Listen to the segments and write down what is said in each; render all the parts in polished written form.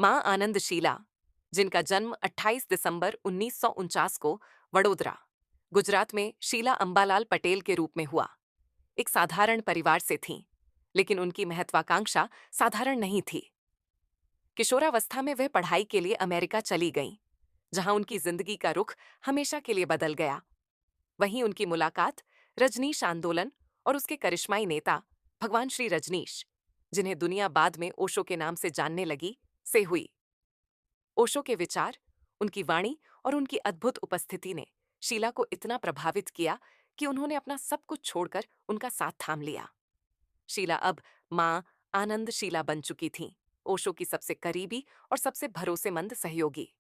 मां आनंदशीला, जिनका जन्म 28 दिसंबर 1949 को वडोदरा, गुजरात में शीला अंबालाल पटेल के रूप में हुआ, एक साधारण परिवार से थीं, लेकिन उनकी महत्वाकांक्षा साधारण नहीं थी। किशोरावस्था में वह पढ़ाई के लिए अमेरिका चली गईं, जहां उनकी जिंदगी का रुख हमेशा के लिए बदल गया। वहीं उनकी मुलाकात रजनीश आंदोलन और उसके करिश्माई नेता भगवान श्री रजनीश, जिन्हें दुनिया बाद में ओशो के नाम से जानने लगी, से हुई। ओशो के विचार, उनकी वाणी और उनकी अद्भुत उपस्थिति ने शीला को इतना प्रभावित किया कि उन्होंने अपना सब कुछ छोड़कर उनका साथ थाम लिया। शीला अब मां आनंद शीला बन चुकी थीं, ओशो की सबसे करीबी और सबसे भरोसेमंद सहयोगी।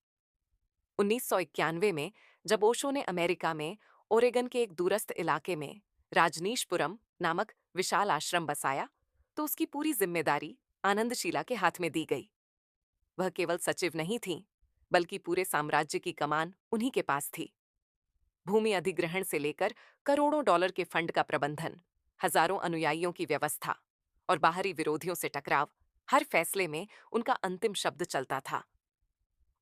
1991 में जब ओशो ने अमेरिका में ओरेगन के एक दूरस्थ इलाके में राजनीशपुरम नामक विशाल आश्रम बसाया, तो उसकी पूरी जिम्मेदारी आनंदशीला के हाथ में दी गई। वह केवल सचिव नहीं थीं, बल्कि पूरे साम्राज्य की कमान उन्हीं के पास थी। भूमि अधिग्रहण से लेकर करोड़ों डॉलर के फंड का प्रबंधन, हजारों अनुयायियों की व्यवस्था और बाहरी विरोधियों से टकराव, हर फैसले में उनका अंतिम शब्द चलता था।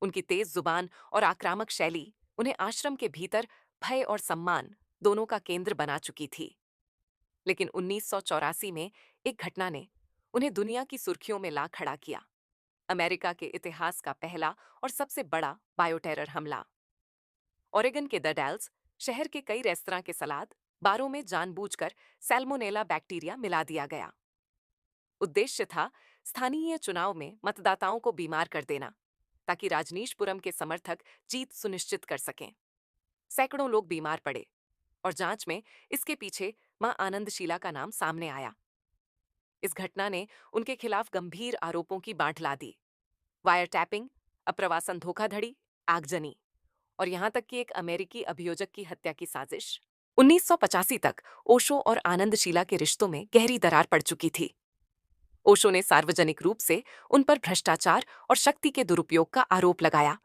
उनकी तेज जुबान और आक्रामक शैली उन्हें आश्रम के भीतर भय और सम्मान दोनों का केंद्र बना चुकी थी। लेकिन 1984 में एक घटना ने उन्हें दुनिया की सुर्खियों में ला खड़ा किया। अमेरिका के इतिहास का पहला और सबसे बड़ा बायोटेरर हमला। ओरेगन के द डेल्स शहर के कई रेस्तरां के सलाद बारों में जानबूझकर सैल्मोनेला बैक्टीरिया मिला दिया गया। उद्देश्य था स्थानीय चुनाव में मतदाताओं को बीमार कर देना, ताकि राजनीशपुरम के समर्थक जीत सुनिश्चित कर सकें। सैकड़ों लोग बीमार पड़े और जांच में इसके पीछे मां आनंदशीला का नाम सामने आया। इस घटना ने उनके खिलाफ गंभीर आरोपों की बांट ला दी। वायर टैपिंग, अप्रवासन धोखाधड़ी, आगजनी और यहां तक कि एक अमेरिकी अभियोजक की हत्या की साजिश। 1985 तक ओशो और आनंदशीला के रिश्तों में गहरी दरार पड़ चुकी थी। ओशो ने सार्वजनिक रूप से उन पर भ्रष्टाचार और शक्ति के दुरुपयोग का आरोप लगाया।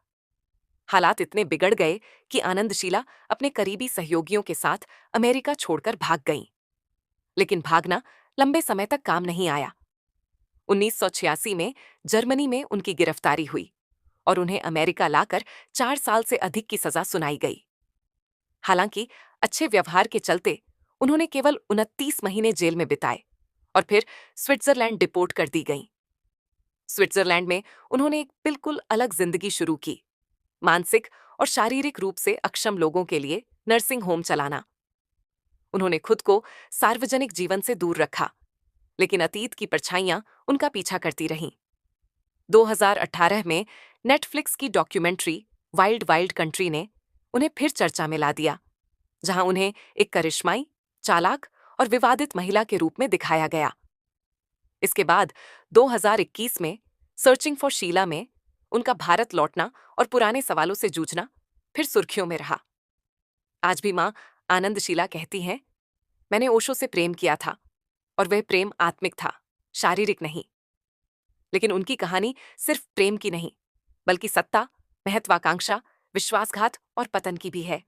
हालात इतने बिगड़ गए कि आनंदशीला अपने करीबी सहयोगियों के साथ अमेरिका छोड़कर भाग गईं। लेकिन भागना लंबे समय तक काम नहीं आया। 1986 में जर्मनी में उनकी गिरफ्तारी हुई और उन्हें अमेरिका लाकर 4 साल से अधिक की सजा सुनाई गई। हालांकि अच्छे व्यवहार के चलते उन्होंने केवल 29 महीने जेल में बिताए और फिर स्विट्जरलैंड डिपोर्ट कर दी गईं। स्विट्जरलैंड में उन्होंने एक बिल्कुल अलग जिंदगी शुरू की, मानसिक और शारीरिक रूप से अक्षम लोगों के लिए नर्सिंग होम चलाना। उन्होंने खुद को सार्वजनिक जीवन से दूर रखा, लेकिन अतीत की परछाइयां उनका पीछा करती रहीं। 2018 में नेटफ्लिक्स की डॉक्यूमेंट्री वाइल्ड वाइल्ड कंट्री ने उन्हें फिर चर्चा में ला दिया, जहां उन्हें एक करिश्माई, चालाक और विवादित महिला के रूप में दिखाया गया। इसके बाद 2021 में सर्चिंग फॉर शीला में उनका भारत लौटना और पुराने सवालों से जूझना फिर सुर्खियों में रहा। आज भी मां आनंदशीला कहती हैं, मैंने ओशो से प्रेम किया था और वह प्रेम आत्मिक था, शारीरिक नहीं। लेकिन उनकी कहानी सिर्फ प्रेम की नहीं, बल्कि सत्ता, महत्वाकांक्षा, विश्वासघात और पतन की भी है।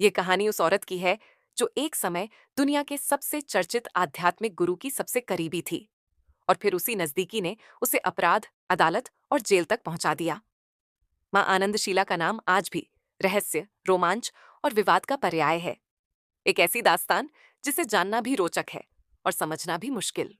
ये कहानी उस औरत की है जो एक समय दुनिया के सबसे चर्चित आध्यात्मिक गुरु की सबसे करीबी थी और फिर उसी नजदीकी ने उसे अपराध, अदालत और जेल तक पहुंचा दिया। मां आनंदशीला का नाम आज भी रहस्य, रोमांच और विवाद का पर्याय है। एक ऐसी दास्तान जिसे जानना भी रोचक है और समझना भी मुश्किल।